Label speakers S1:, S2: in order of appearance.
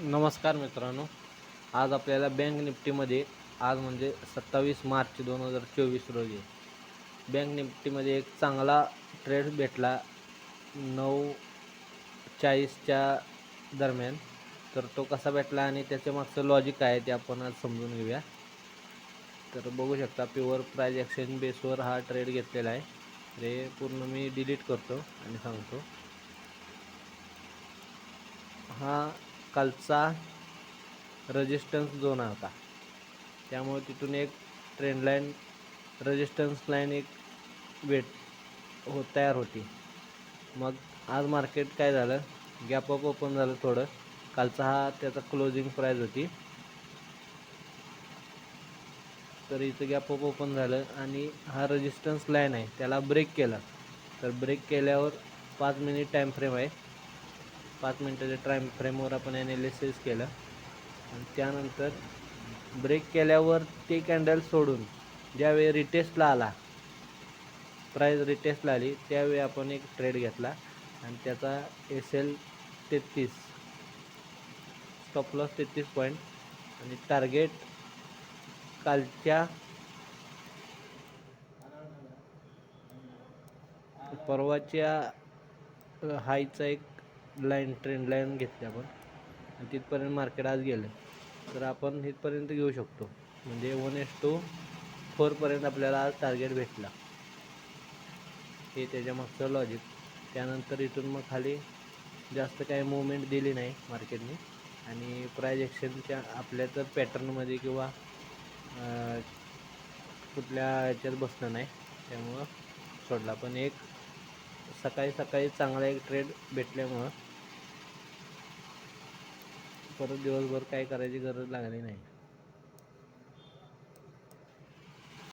S1: नमस्कार मित्रांनो. आज आपल्याला बँक निफ्टीमध्ये आज म्हणजे 27 मार्च 2024 रोजी बँक निफ्टीमध्ये एक चांगला ट्रेड भेटला 9:40च्या दरम्यान. तर तो कसा भेटला आणि त्याच्या मागचं लॉजिक काय आहे ते आपण आज समजून घेऊया. तर बघू शकता प्युअर प्राइस एक्सचेंज बेसवर हा ट्रेड घेतलेला आहे. हे पूर्ण मी डिलीट करतो आणि सांगतो. हा कालचा रेजिस्टन्स झोन होता, त्यामुळे तिथून एक ट्रेंड लाईन रेजिस्टन्स लाईन एक तयार होती. मग आज मार्केट काय झालं, गॅप अप ओपन झालं थोडं. कालचा हा त्याचा क्लोजिंग प्राईस होती, तर इथं गॅप अप ओपन झालं आणि हा रेजिस्टन्स लाईन आहे त्याला ब्रेक केला. तर ब्रेक केल्यावर 5 मिनिट टाईम फ्रेम आहे, 5 मिनिटाच्या टाईम फ्रेमवर आपण ॲनालिसिस केलं आणि त्यानंतर ब्रेक केल्यावर ते कॅन्डल सोडून ज्यावेळी रिटेस्टला आला, प्राईस रिटेस्टला आली, त्यावेळी आपण एक ट्रेड घेतला आणि त्याचा SL 33, स्टॉप लॉस 33 पॉईंट आणि टार्गेट कालच्या परवाच्या हायचा एक ट्रेंड लाईन घेतली आपण आणि तिथपर्यंत मार्केट आज गेलं. तर आपण इथपर्यंत घेऊ शकतो, म्हणजे 1:4 आपल्याला आज टार्गेट भेटला. हे त्याच्या मागचं लॉजिक. त्यानंतर इथून मग खाली जास्त काही मूवमेंट दिली नाही मार्केटने आणि प्राईस एक्शनच्या आपल्या तर पॅटर्नमध्ये किंवा कुठल्या ह्याच्यात बसलं नाही, त्यामुळं सोडला. पण एक सकाळी चांगला एक ट्रेड भेटल्यामुळं परत दिवसभर काय करायची गरज लागली नाही.